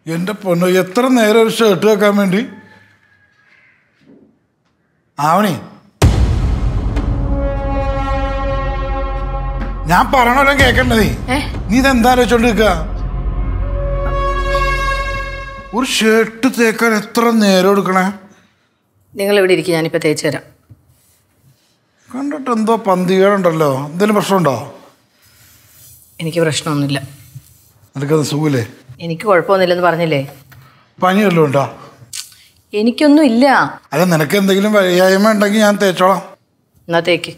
എൻ്റെ പൊന്നോ, എത്ര നേരം ഒരു ഷർട്ട് വെക്കാൻ വേണ്ടി? ആവണി, ഞാൻ പറയണല്ലോ കേക്കണ്ട. നീ ഇതെന്താ ആലോചിച്ചോണ്ട് നിൽക്കുക? ഒരു ഷർട്ട് തേക്കാൻ എത്ര നേരം എടുക്കണേ? നിങ്ങൾ ഇവിടെ ഇരിക്കും, ഞാനിപ്പോ തേച്ചു തരാം. കണ്ടിട്ട് എന്തോ പന്തികേടുണ്ടല്ലോ. എന്തെങ്കിലും പ്രശ്നമുണ്ടോ? എനിക്ക് പ്രശ്നമൊന്നുമില്ല. നിനക്കത് സുഖമില്ലേ? എനിക്ക് കുഴപ്പമൊന്നുമില്ലെന്ന് പറഞ്ഞില്ലേ. പനി വല്ലതും ഉണ്ടോ? എനിക്കൊന്നും ഇല്ല. അല്ല, നിനക്ക് എന്തെങ്കിലും വയ്യായ്മ ഉണ്ടെങ്കിൽ ഞാൻ തേച്ചോളാം. എന്നാ തേക്ക്.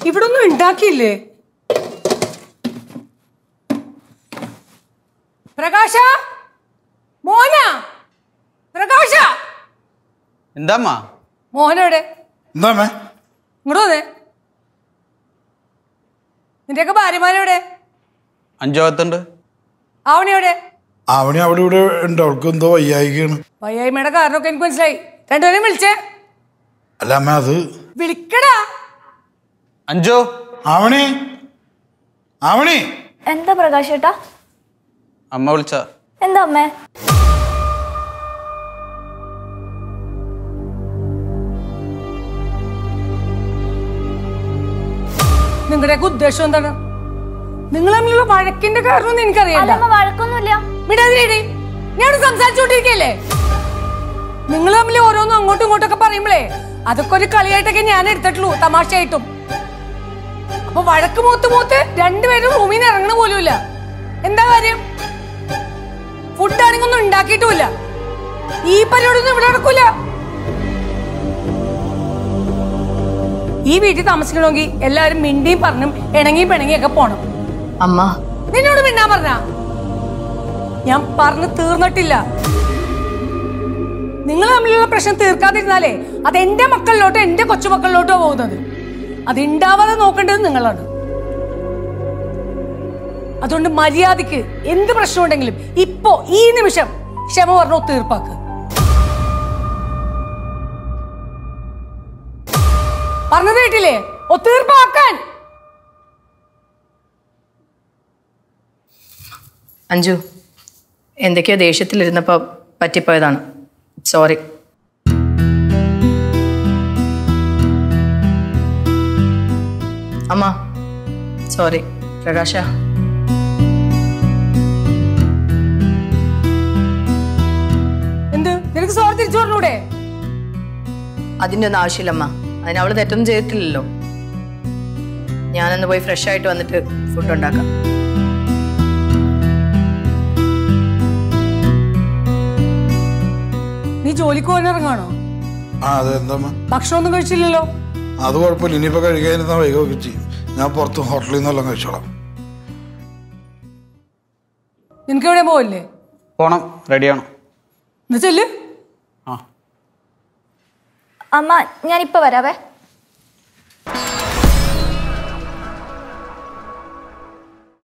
ഇവിടെ ഒന്നും ഉണ്ടാക്കിയില്ലേ? പ്രകാശ, മോന, പ്രകാശ. എന്താ മോഹനോടെ? എന്താ ഇങ്ങോട്ട് വന്നേ. നിന്റെയൊക്കെ ഭാര്യമാരെവിടെ? അഞ്ചോകത്തുണ്ട്. ആവണിയോടെ? ആവണി അവിടെ ഇവിടെ ഉണ്ട്. അവൾക്ക് എന്തോ വയ്യായിക്കാണ്. വയ്യായ്മയുടെ കാരണമൊക്കെ എനിക്ക് മനസ്സിലായി. രണ്ടുപേരും വിളിച്ചേ. അല്ല അമ്മ, അത് വിളിക്കടാ. അഞ്ചോ, ആവണി, ആവണി. എന്താ പ്രകാശ് ഏട്ടാ? അമ്മ വിളിച്ച. എന്താ അമ്മേ? നിങ്ങളുടെയൊക്കെ ഉദ്ദേശം എന്താണ്? നിങ്ങൾ തമ്മിലുള്ള വഴക്കിന്റെ കാരണം എനിക്കറിയാം. വഴക്കൊന്നുമില്ല. ഞാൻ സംസാരിച്ചോണ്ടിരിക്കല്ലേ? നിങ്ങൾ തമ്മിൽ ഓരോന്നും അങ്ങോട്ടും ഇങ്ങോട്ടൊക്കെ പറയുമ്പോഴേ അതൊക്കെ ഒരു കളിയായിട്ടൊക്കെ ഞാൻ എടുത്തിട്ടുള്ളൂ, തമാശയായിട്ടും. അപ്പൊ വഴക്ക് മൂത്ത് രണ്ടുപേരും റൂമിൽ നിന്ന് ഇറങ്ങണ പോലുമില്ല. എന്താ കാര്യം? ഫുഡ് ആണെങ്കിൽ ഒന്നും ഉണ്ടാക്കിയിട്ടുമില്ല. ഈ പരിപാടിയൊന്നും ഇവിടെ നടക്കൂല. ഈ വീട്ടിൽ താമസിക്കണമെങ്കിൽ എല്ലാരും മിണ്ടിയും പറഞ്ഞും ഇണങ്ങിയും പിണങ്ങിയൊക്കെ പോണം. അമ്മ, നിന്നോട് മിണ്ടാൻ പറഞ്ഞ? ഞാൻ പറഞ്ഞു തീർന്നിട്ടില്ല. നിങ്ങൾ തമ്മിലുള്ള പ്രശ്നം തീർക്കാതിരുന്നാലേ അത് എന്റെ മക്കളിലോട്ടോ എന്റെ കൊച്ചുമക്കളിലോട്ടോ പോകുന്നത്. അത് ഉണ്ടാവാതെ നോക്കേണ്ടത് നിങ്ങളാണ്. അതുകൊണ്ട് മര്യാദക്ക് എന്ത് പ്രശ്നം ഉണ്ടെങ്കിലും ഇപ്പോ ഈ നിമിഷം ക്ഷമ പറഞ്ഞു തീർപ്പാക്ക്. പറഞ്ഞത് കേട്ടില്ലേ? ഒത്തീർപ്പാക്കാൻ. അഞ്ജു, എന്തൊക്കെയോ ദേഷ്യത്തിലിരുന്നപ്പോ പറ്റിപ്പോയതാണ്. സോറി. അമ്മ സോറി. പ്രകാശ, എന്ത് നിനക്ക് സോറി തിരിച്ചു പറഞ്ഞൂടെ? അതിന്റെ ഒന്നും ആവശ്യമില്ലമ്മ. അതിന് അവള് തെറ്റൊന്നും ചെയ്തിട്ടില്ലല്ലോ. ഞാനൊന്ന് പോയി ഫ്രഷ് ആയിട്ട് വന്നിട്ട് ഫുഡ് ഉണ്ടാക്കാം. നീ ജോലിക്ക് പോകാനിറങ്ങാണോ? ഭക്ഷണം ഒന്നും കഴിച്ചില്ലല്ലോ. അത് കുഴപ്പമില്ല. ഇനിയിപ്പോ കഴിക്കാതിരുന്ന വൈകൊക്കെ ചെയ്യും. ഞാൻ പുറത്ത് ഹോട്ടലിൽ നിന്നെല്ലാം കഴിച്ചോളാം. നിനക്ക് എവിടെ പോവില്ലേ? പോണം, റെഡിയാണോ? ചെല്ല്. അമ്മ ഞാനിപ്പോ വരാവേ.